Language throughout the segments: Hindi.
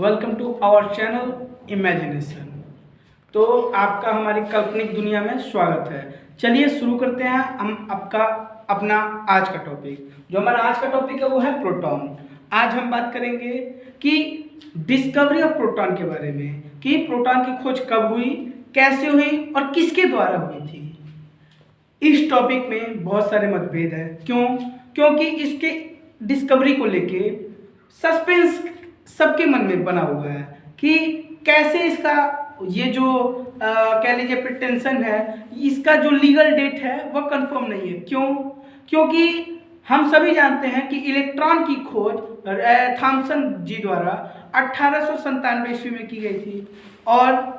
Welcome to our channel imagination. तो आपका हमारी काल्पनिक दुनिया में स्वागत है। चलिए शुरू करते हैं हम अपना आज का टॉपिक। जो हमारा आज का टॉपिक है वो है प्रोटॉन। आज हम बात करेंगे कि डिस्कवरी ऑफ प्रोटॉन के बारे में, कि प्रोटॉन की खोज कब हुई, कैसे हुई और किसके द्वारा हुई थी। इस टॉपिक में बहुत सारे मतभेद हैं। क्योंकि इसके डिस्कवरी को लेके सस्पेंस सबके मन में बना हुआ है कि कैसे इसका ये जो कह लीजिए प्रिटेंशन है, इसका जो लीगल डेट है वह कंफर्म नहीं है। क्योंकि हम सभी जानते हैं कि इलेक्ट्रॉन की खोज थॉमसन जी द्वारा 1897 ईस्वी में की गई थी, और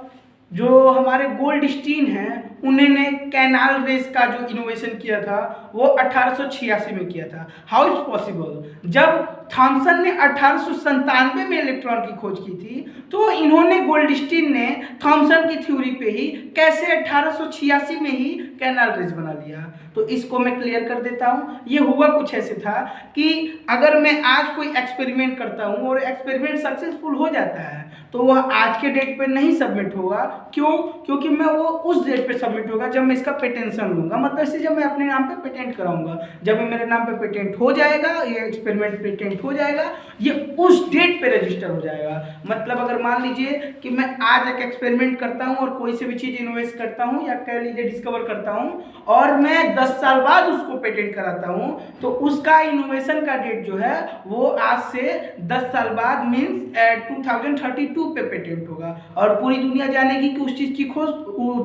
जो हमारे गोल्डस्टीन हैं उन्होंने कैनाल रेस का जो इनोवेशन किया था वो 1886 में किया था। How it's possible? जब थॉमसन ने 1897 में इलेक्ट्रॉन की खोज की थी तो इन्होंने गोल्डस्टीन ने थॉमसन की थ्योरी पे ही कैसे 1886 में ही कैनाल रेस बना लिया। तो इसको मैं क्लियर कर देता हूँ। ये हुआ कुछ ऐसे था कि अगर मैं आज कोई एक्सपेरिमेंट करता हूँ और एक्सपेरिमेंट सक्सेसफुल हो जाता है तो वह आज के डेट पे नहीं सबमिट होगा। क्योंकि मैं वो उस डेट पे सबमिट होगा जब मैं इसका पेटेंशन लूंगा, मतलब इसे जब मैं अपने नाम पे पेटेंट कराऊंगा। जब मेरे नाम पे पेटेंट हो जाएगा, ये एक्सपेरिमेंट पेटेंट हो जाएगा, ये उस डेट पे रजिस्टर हो जाएगा। मतलब अगर मान लीजिए कि मैं आज एक एक्सपेरिमेंट करता हूँ और कोई सी भी चीज इन्वेस्ट करता हूँ या कह लीजिए डिस्कवर करता हूँ और मैं 10 साल बाद उसको पेटेंट कराता हूँ, तो उसका इनोवेशन का डेट जो है वो आज से 10 साल बाद मीन्स 2032 पे पेटेंट होगा। और पूरी दुनिया जानेगी कि उस चीज की खोज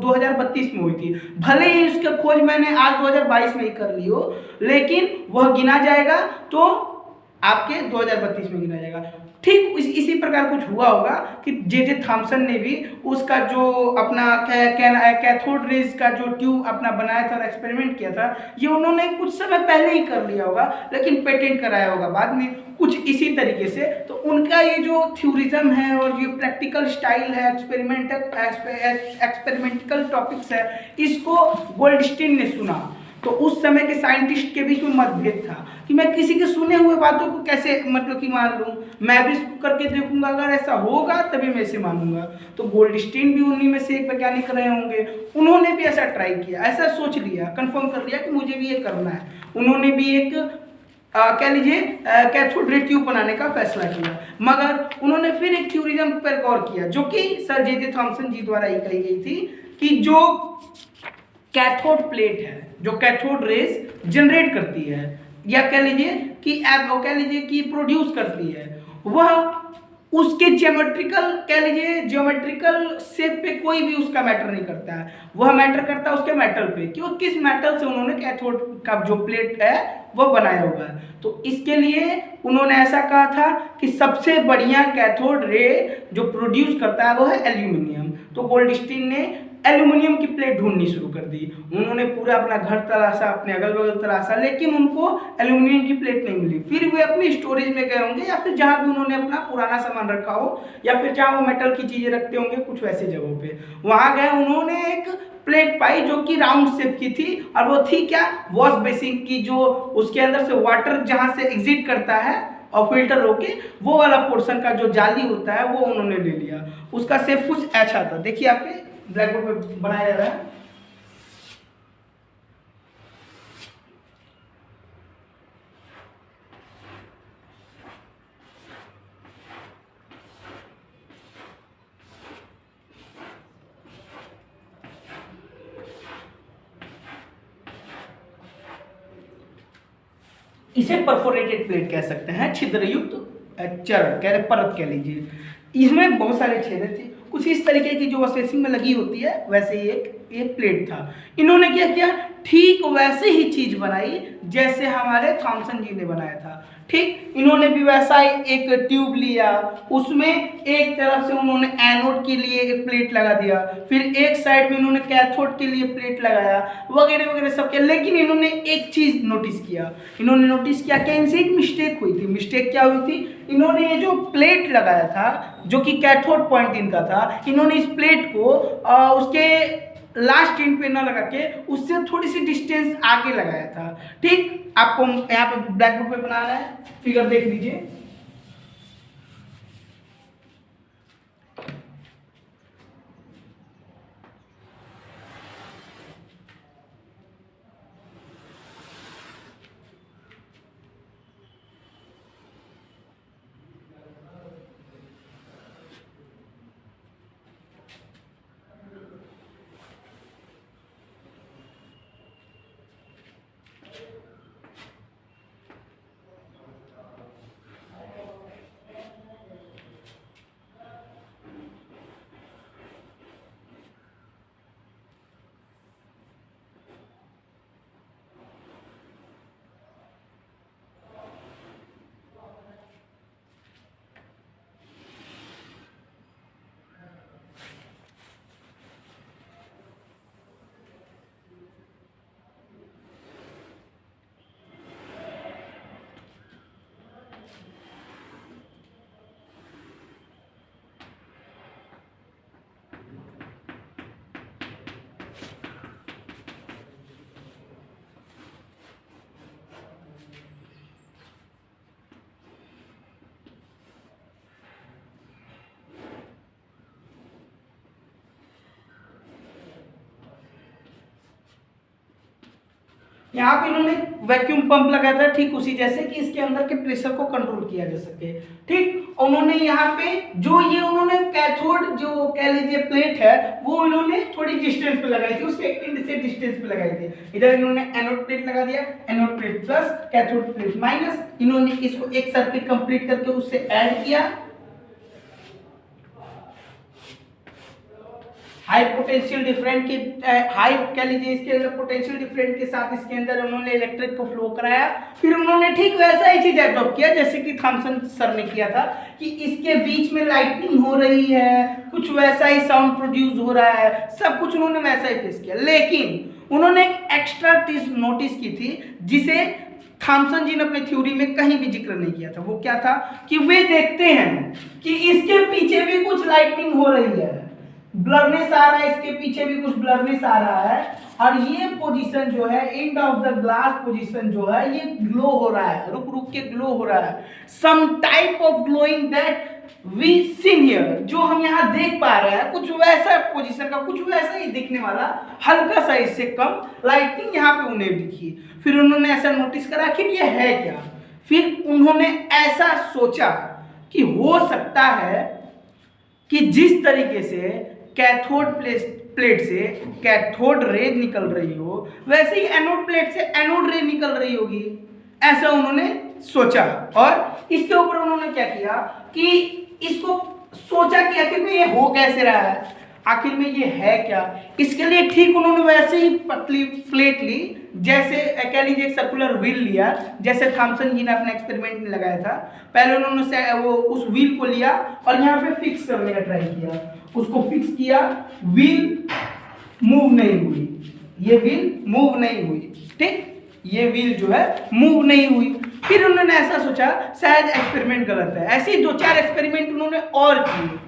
2032 में हुई थी। भले ही उसकी खोज मैंने आज 2022 में ही कर ली हो, लेकिन वह गिना जाएगा तो आपके 2032 में गिना जाएगा। ठीक इसी प्रकार कुछ हुआ होगा कि जे थॉमसन ने भी उसका जो अपना कैथोड रेज का जो ट्यूब अपना बनाया था और एक्सपेरिमेंट किया था, ये उन्होंने कुछ समय पहले ही कर लिया होगा, लेकिन पेटेंट कराया होगा बाद में। कुछ इसी तरीके से तो उनका ये जो थ्योरिज्म है और ये प्रैक्टिकल स्टाइल है, एक्सपेरिमेंटल टॉपिक्स है, इसको गोल्डस्टीन ने सुना। तो उस समय के साइंटिस्ट के बीच में मतभेद था कि मैं किसी के सुने हुए बातों को कैसे मतलब कि मान लूँ, मैं भी इसको करके देखूंगा, अगर ऐसा होगा तभी मैं इसे मानूंगा। तो गोल्डस्टीन भी उन्हीं में से एक वैज्ञानिक रहे होंगे, उन्होंने भी ऐसा ट्राई किया, ऐसा सोच लिया, कंफर्म कर लिया कि मुझे भी ये करना है। उन्होंने भी एक कह लीजिए कैथोड रे ट्यूब बनाने का फैसला किया, मगर उन्होंने फिर एक थ्योरिज्म पर गौर किया जो कि सर जे थॉमसन जी द्वारा ही कही गई थी कि जो कैथोड प्लेट है, जो कैथोड रेस जनरेट करती है या कह लीजिए कि प्रोड्यूस करती है, वह उसके ज्योमेट्रिकल शेप पे कोई भी उसका मैटर नहीं करता है। वह मैटर करता है उसके मेटल पे कि वो किस मेटल से उन्होंने कैथोड का जो प्लेट है वो बनाया हुआ है। तो इसके लिए उन्होंने ऐसा कहा था कि सबसे बढ़िया कैथोड रे जो प्रोड्यूस करता है वो है एल्यूमिनियम। तो गोल्डस्टीन ने एल्यूमिनियम की प्लेट ढूंढनी शुरू कर दी। उन्होंने पूरा अपना घर तलाशा, अपने अगल बगल तलाशा, लेकिन उनको एल्यूमिनियम की प्लेट नहीं मिली। फिर वे अपनी स्टोरेज में गए होंगे या फिर जहाँ भी उन्होंने अपना पुराना सामान रखा हो या फिर जहाँ वो मेटल की चीजें रखते होंगे कुछ वैसे जगहों पे, वहां गए, उन्होंने एक प्लेट पाई जो कि राउंड शेप की थी, और वो थी क्या, वॉश बेसिन की, जो उसके अंदर से वाटर जहाँ से एग्जिट करता है और फिल्टर होके वो वाला पोर्शन का जो जाली होता है वो उन्होंने ले लिया। उसका शेप कुछ ऐसा था, देखिए आपके ब्लैक बोर्ड पे बनाया जा रहा है। इसे परफोरेटेड प्लेट कह सकते हैं, छिद्रयुक्त चरण परत कह लीजिए। इसमें बहुत सारे छेद थे, कुछ इस तरीके की जो वॉशबेसिन में लगी होती है वैसे ही एक प्लेट था। इन्होंने क्या किया, ठीक वैसे ही चीज बनाई जैसे हमारे थॉमसन जी ने बनाया था। ठीक इन्होंने भी वैसा ही एक ट्यूब लिया, उसमें एक तरफ से उन्होंने एनोड के लिए एक प्लेट लगा दिया, फिर एक साइड में उन्होंने कैथोड के लिए प्लेट लगाया, वगैरह वगैरह सब किया। लेकिन इन्होंने एक चीज नोटिस किया, कि इनसे एक मिस्टेक हुई थी। मिस्टेक क्या हुई थी, इन्होंने ये जो प्लेट लगाया था जो कि कैथोड पॉइंट इनका था, इन्होंने इस प्लेट को उसके लास्ट एंड पे न लगा के उससे थोड़ी सी डिस्टेंस आगे लगाया था। ठीक, आपको यहाँ पे ब्लैक बोर्ड पे बना रहा है, फिगर देख लीजिए। यहाँ पे इन्होंने वैक्यूम पंप लगाया था, ठीक उसी जैसे कि इसके अंदर के प्रेशर को कंट्रोल किया जा सके। ठीक, उन्होंने यहाँ पे जो ये उन्होंने कैथोड जो कह लीजिए प्लेट है वो इन्होंने थोड़ी डिस्टेंस पे लगाई थी, उसके से डिस्टेंस पे लगाई थी। इधर इन्होंने एनोड प्लेट लगा दिया, anode plate plus cathode plate minus, इन्होंने इसको एक सर्किट कंप्लीट करके उससे ऐड किया। हाई पोटेंशियल डिफरेंट के हाई कह लीजिए इसके अंदर पोटेंशियल डिफरेंट के साथ इसके अंदर उन्होंने इलेक्ट्रिक को फ्लो कराया। फिर उन्होंने ठीक वैसा ही चीज एब्जॉर्ब किया जैसे कि थॉमसन सर ने किया था कि इसके बीच में लाइटनिंग हो रही है, कुछ वैसा ही साउंड प्रोड्यूस हो रहा है, सब कुछ उन्होंने वैसा ही फेस किया। लेकिन उन्होंने एक एक्स्ट्रा चीज नोटिस की थी जिसे थॉमसन जी ने अपने थ्योरी में कहीं भी जिक्र नहीं किया था। वो क्या था कि वे देखते हैं कि इसके पीछे भी कुछ लाइटनिंग हो रही है, ब्लरनेस आ रहा है, इसके पीछे भी कुछ ब्लरनेस आ रहा है, और ये पोजीशन जो है end of the glass position जो है ये ग्लो हो रहा है, रुक रुक के ग्लो हो रहा है। Some type of glowing that we seen here, जो हम यहाँ देख पा रहे हैं कुछ वैसा पोजीशन का, कुछ वैसा ही दिखने वाला, हल्का सा इससे कम लाइटिंग यहाँ पे उन्हें दिखी। फिर उन्होंने ऐसा नोटिस करा कि ये है क्या। फिर उन्होंने ऐसा सोचा कि हो सकता है कि जिस तरीके से कैथोड प्लेट से कैथोड रे निकल रही हो वैसे ही एनोड प्लेट से एनोड रे निकल रही होगी, ऐसा उन्होंने सोचा। और इसके ऊपर उन्होंने क्या किया कि इसको सोचा कि आखिर में ये हो कैसे रहा है, आखिर में ये है क्या। इसके लिए ठीक उन्होंने वैसे ही पतली प्लेट ली, जैसे कह लीजिए एक सर्कुलर व्हील लिया जैसे थॉमसन जी ने अपने एक्सपेरिमेंट में लगाया था। पहले उन्होंने वो उस व्हील को लिया और यहाँ पे फिक्स करने का ट्राई किया, उसको फिक्स किया, व्हील मूव नहीं हुई, ये व्हील मूव नहीं हुई। ठीक, ये व्हील जो है मूव नहीं हुई। फिर उन्होंने ऐसा सोचा शायद एक्सपेरिमेंट गलत है। ऐसे ही 2-4 एक्सपेरिमेंट उन्होंने और किए,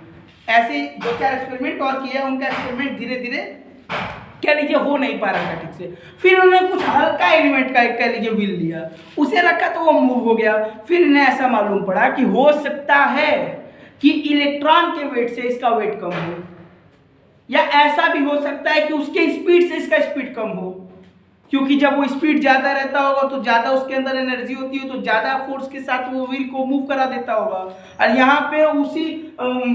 ऐसे 2-4 एक्सपेरिमेंट और किया, उनका एक्सपेरिमेंट धीरे धीरे कह लीजिए हो नहीं पा रहा था ठीक से। फिर उन्होंने कुछ हल्का एलिमेंट का कह लीजिए व्हील लिया, उसे रखा तो वो मूव हो गया। फिर इन्हें ऐसा मालूम पड़ा कि हो सकता है कि इलेक्ट्रॉन के वेट से इसका वेट कम हो, या ऐसा भी हो सकता है कि उसके स्पीड से इसका स्पीड कम हो, क्योंकि जब वो स्पीड ज़्यादा रहता होगा तो ज़्यादा उसके अंदर एनर्जी होती है तो ज़्यादा फोर्स के साथ वो व्हील को मूव करा देता होगा। और यहाँ पे उसी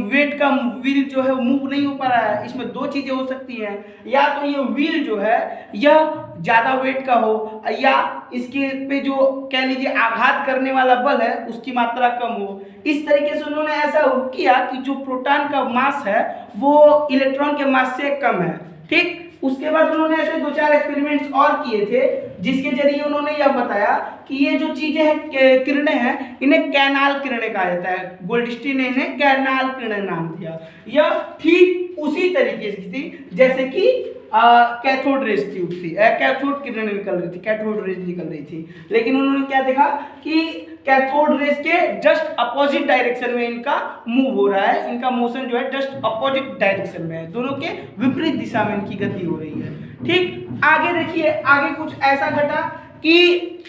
वेट का व्हील जो है वो मूव नहीं हो पा रहा है। इसमें 2 चीज़ें हो सकती हैं, या तो ये व्हील जो है यह ज़्यादा वेट का हो, या इसके पे जो कह लीजिए आघात करने वाला बल है उसकी मात्रा कम हो। इस तरीके से उन्होंने ऐसा किया कि जो प्रोटॉन का मास है वो इलेक्ट्रॉन के मास से कम है। ठीक, उसके बाद उन्होंने ऐसे 2-4 एक्सपेरिमेंट्स और किए थे जिसके जरिए उन्होंने यह बताया कि ये जो चीजें हैं किरणें हैं इन्हें कैनाल किरणें कहा जाता है। गोल्डस्टीन ने इन्हें कैनाल किरणें नाम दिया। यह ठीक उसी तरीके की थी जैसे कि कैथोड रेज ट्यूब थी, कैथोड किरणें निकल रही थी, कैथोड रेज निकल रही थी। लेकिन उन्होंने क्या देखा कि कैथोड रेज के जस्ट अपोजिट डायरेक्शन में इनका मूव हो रहा है, इनका मोशन जो है जस्ट अपोजिट डायरेक्शन में है, दोनों के विपरीत दिशा में इनकी गति हो रही है। ठीक, आगे देखिए, आगे कुछ ऐसा घटा कि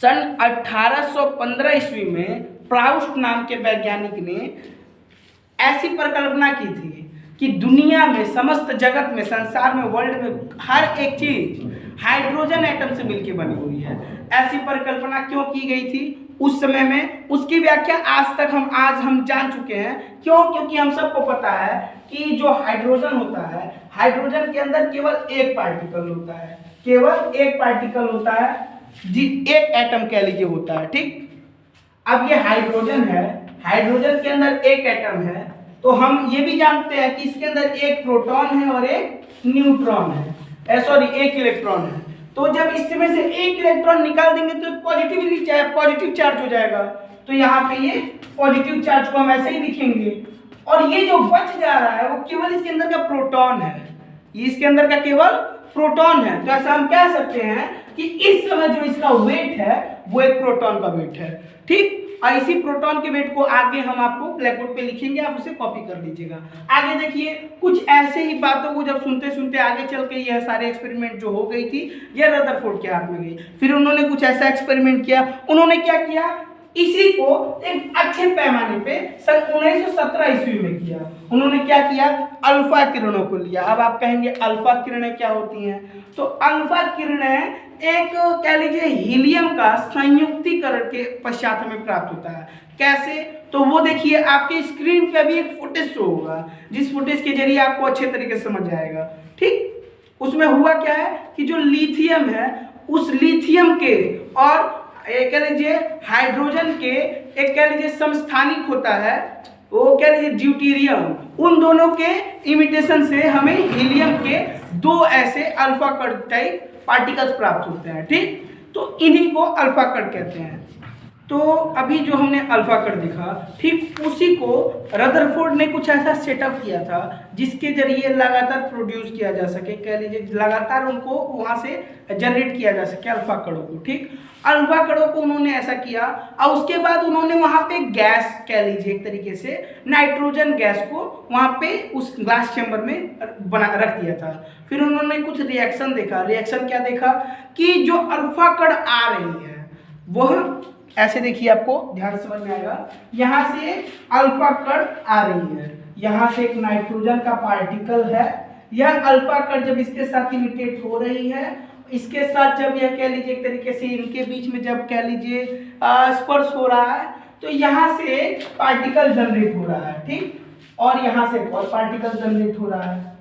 सन 1815 ईस्वी में प्राउस्ट नाम के वैज्ञानिक ने ऐसी परिकल्पना की थी कि दुनिया में, समस्त जगत में, संसार में, वर्ल्ड में हर एक चीज हाइड्रोजन एटम से मिलकर बनी हुई है। ऐसी परिकल्पना क्यों की गई थी उस समय में, उसकी व्याख्या आज हम जान चुके हैं। क्यों? क्योंकि हम सबको पता है कि जो हाइड्रोजन होता है, हाइड्रोजन के अंदर केवल एक पार्टिकल होता है, केवल एक पार्टिकल होता है जी, एक एटम कह लीजिए होता है। ठीक, अब ये हाइड्रोजन है, हाइड्रोजन के अंदर एक एटम है, तो हम ये भी जानते हैं कि इसके अंदर एक प्रोटॉन है और एक न्यूट्रॉन है, सॉरी एक इलेक्ट्रॉन है। तो जब इसमें से एक इलेक्ट्रॉन निकाल देंगे तो पॉजिटिव चार्ज हो जाएगा, तो यहाँ पे ये पॉजिटिव चार्ज को हम ऐसे ही लिखेंगे। और ये जो बच जा रहा है वो केवल इसके अंदर का प्रोटॉन है, ये इसके अंदर का केवल प्रोटॉन है। तो ऐसा हम कह सकते हैं कि इस समय जो इसका वेट है वो एक प्रोटॉन का वेट है। ठीक, और इसी प्रोटॉन के वेट को आगे हम आपको ब्लैक बोर्ड पे लिखेंगे, आप उसे कॉपी कर लीजिएगा। आगे देखिए, कुछ ऐसे ही बातों को जब सुनते सुनते आगे चल के यह सारे एक्सपेरिमेंट जो हो गई थी ये रदरफोर्ड के हाथ में गई। फिर उन्होंने कुछ ऐसा एक्सपेरिमेंट किया, उन्होंने क्या किया, इसी को एक अच्छे पैमाने पे सन 1917 ईस्वी में किया। उन्होंने क्या किया, अल्फा किरणों को लिया। अब आप कहेंगे अल्फा किरणें क्या होती हैं, तो अल्फा किरणें एक कह लीजिए हीलियम का संयुक्तीकरण के पश्चात हमें प्राप्त होता है। कैसे, तो वो देखिए आपके स्क्रीन पे अभी एक फुटेज शो होगा, जिस फुटेज के जरिए आपको अच्छे तरीके से समझ जाएगा। ठीक, उसमें हुआ क्या है कि जो लिथियम है, उस लिथियम के और कह लीजिए हाइड्रोजन के एक कह लीजिए समस्थानिक होता है, वो कह लीजिए ड्यूटेरियम, उन दोनों के इमिटेशन से हमें हीलियम के दो ऐसे अल्फा कण टाइप पार्टिकल्स प्राप्त होते हैं। ठीक, तो इन्हीं को अल्फा कण कहते हैं। तो अभी जो हमने अल्फा कण दिखा, ठीक उसी को रदरफोर्ड ने कुछ ऐसा सेटअप किया था जिसके जरिए लगातार प्रोड्यूस किया जा सके, कह लीजिए लगातार उनको वहाँ से जनरेट किया जा सके अल्फा कणों को। ठीक, अल्फा कणों को उन्होंने ऐसा किया और उसके बाद उन्होंने वहाँ पे गैस कह लीजिए एक तरीके से नाइट्रोजन गैस को वहाँ पे उस ग्लास चैम्बर में बना रख दिया था। फिर उन्होंने कुछ रिएक्शन देखा। रिएक्शन क्या देखा कि जो अल्फा कण आ रही है वह ऐसे, देखिए आपको ध्यान समझ में आएगा, यहाँ से अल्फा कण आ रही है, यहाँ से एक नाइट्रोजन का पार्टिकल है, यह अल्फा कण जब इसके साथ इमिटेट हो रही है, इसके साथ जब यह कह लीजिए एक तरीके से इनके बीच में जब कह लीजिए स्पर्श हो रहा है, तो यहाँ से पार्टिकल जनरेट हो रहा है। ठीक, और यहाँ से और पार्टिकल जनरेट हो रहा है।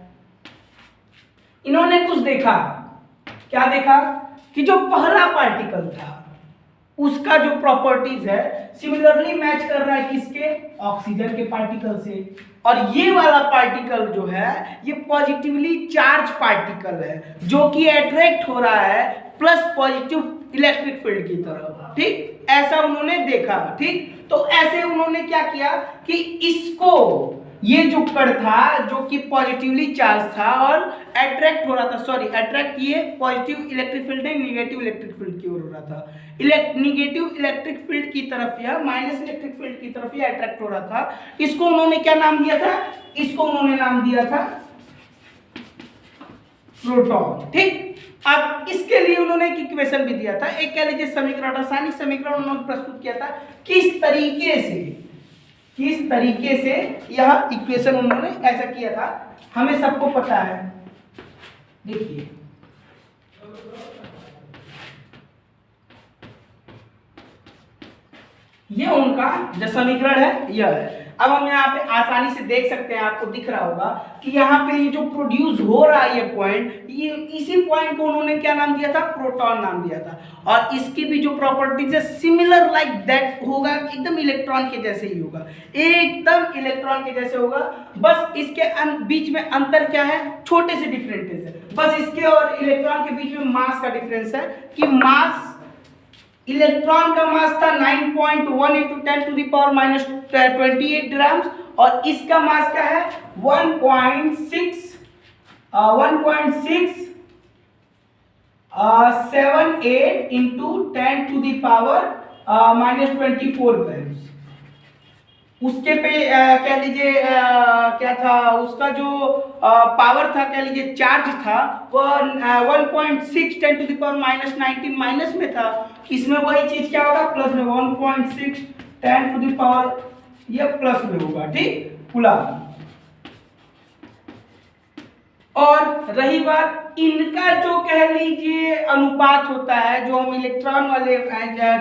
इन्होंने कुछ देखा, क्या देखा कि जो पहला पार्टिकल था उसका जो प्रॉपर्टीज है सिमिलरली मैच कर रहा है किसके, ऑक्सीजन के पार्टिकल से, और ये वाला पार्टिकल जो है ये पॉजिटिवली चार्ज पार्टिकल है जो कि अट्रैक्ट हो रहा है प्लस पॉजिटिव इलेक्ट्रिक फील्ड की तरफ। ठीक, ऐसा उन्होंने देखा। ठीक, तो ऐसे उन्होंने क्या किया कि इसको, ये जो कण था जो कि पॉजिटिवली चार्ज था और अट्रैक्ट हो रहा था, सॉरी अट्रैक्ट ये पॉजिटिव इलेक्ट्रिक फील्ड नहीं, निगेटिव इलेक्ट्रिक फील्ड की ओर हो रहा था, निगेटिव इलेक्ट्रिक फील्ड की तरफ या माइनस इलेक्ट्रिक फील्ड की तरफ ये अट्रैक्ट हो रहा था। इसको उन्होंने क्या नाम दिया था, इसको उन्होंने नाम दिया था प्रोटॉन। ठीक, अब इसके लिए उन्होंने एक इक्वेशन भी दिया था, एक कह लीजिए समीकरण, रासायनिक समीकरण उन्होंने प्रस्तुत किया था। किस तरीके से यह इक्वेशन उन्होंने ऐसा किया था हमें सबको पता है। देखिए ये उनका जो समीकरण है यह है। अब हम यहाँ पे आसानी से देख सकते हैं, आपको दिख रहा होगा कि यहाँ पे ये जो प्रोड्यूस हो रहा है ये पॉइंट, ये इसी पॉइंट को उन्होंने क्या नाम दिया था, प्रोटॉन नाम दिया था। और इसकी भी जो प्रॉपर्टीज है सिमिलर लाइक दैट होगा, एकदम इलेक्ट्रॉन के जैसे ही होगा, एकदम इलेक्ट्रॉन के जैसे होगा। बस इसके बीच में अंतर क्या है, छोटे से डिफरेंसेस है, बस इसके और इलेक्ट्रॉन के बीच में मास का डिफरेंस है कि मास, इलेक्ट्रॉन का मास था 9.1 × 10⁻⁻28 ग्राम्स और इसका मास क्या है 1.678 × 10⁻24 ग्राम्स। उसके पे कह लीजिए क्या था, उसका जो पावर था, कह लीजिए चार्ज था, वह 1.6 10⁻⁻19 माइनस में था। इसमें वही चीज क्या होगा, प्लस में 1.6 10⁻, ये प्लस में होगा। ठीक, कूलम। और रही बात इनका जो कह लीजिए अनुपात होता है, जो हम इलेक्ट्रॉन वाले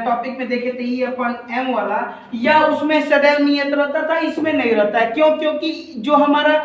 टॉपिक में देखे थे E/m वाला, या उसमें सदैव नियत रहता था, इसमें नहीं रहता है। क्यों, क्योंकि जो हमारा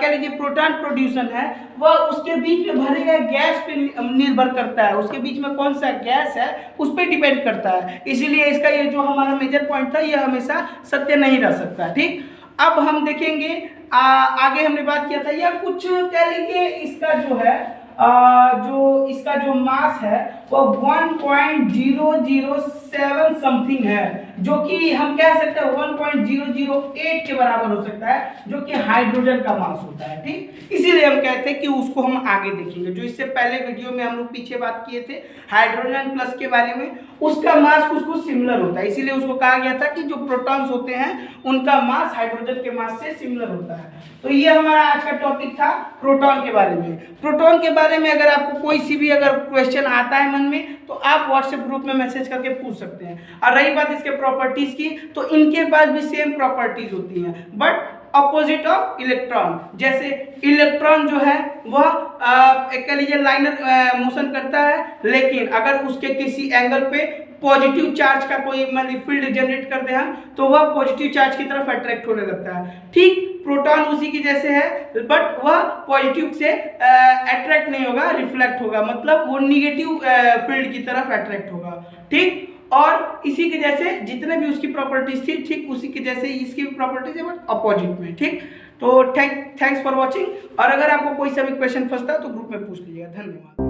कह लीजिए प्रोटॉन प्रोड्यूसन है वह उसके बीच में भरे गए गैस पे निर्भर करता है, उसके बीच में कौन सा गैस है उस पर डिपेंड करता है। इसीलिए इसका ये जो हमारा मेजर पॉइंट था ये हमेशा सत्य नहीं रह सकता। ठीक, अब हम देखेंगे आगे हमने बात किया था, या कुछ कह लीजिए इसका जो है जो इसका जो मास है वो 1.007 समथिंग है, जो कि हम कह सकते हैं 1.008 के बराबर हो सकता है, जो कि हाइड्रोजन का मास होता है। ठीक, इसीलिए हम कहते हैं कि उसको हम आगे देखेंगे। जो इससे पहले वीडियो में हम लोग पीछे बात किए थे हाइड्रोजन प्लस के बारे में, उसका मास उसको सिमिलर होता है, इसीलिए उसको कहा गया था कि जो प्रोटॉन्स होते हैं उनका मास हाइड्रोजन के मास से सिमिलर होता है। तो ये हमारा आज का टॉपिक था प्रोटॉन के बारे में। प्रोटॉन के बारे बारे में अगर आपको कोई सी भी अगर क्वेश्चन आता है मन में तो आप व्हाट्सएप ग्रुप में मैसेज करके पूछ सकते हैं। और रही बात इसके प्रॉपर्टीज की, तो इनके पास भी सेम प्रॉपर्टीज होती हैं बट अपोजिट ऑफ इलेक्ट्रॉन। जैसे इलेक्ट्रॉन जो है वह कह लीजिए लाइनर मोशन करता है, लेकिन अगर उसके किसी एंगल पे पॉजिटिव चार्ज का कोई मान फील्ड जनरेट करते हैं तो वह पॉजिटिव चार्ज की तरफ अट्रैक्ट होने लगता है। ठीक प्रोटॉन उसी की जैसे है, बट वह पॉजिटिव से अट्रैक्ट नहीं होगा, रिफ्लेक्ट होगा, मतलब वो निगेटिव फील्ड की तरफ अट्रैक्ट होगा। ठीक, और इसी के जैसे जितने भी उसकी प्रॉपर्टीज थी, ठीक उसी के जैसे इसकी भी प्रॉपर्टीज है बट अपोजिट में। ठीक, तो थैंक्स फॉर वॉचिंग। और अगर आपको कोई सा भी क्वेश्चन फंसता है तो ग्रुप में पूछ लीजिएगा। धन्यवाद।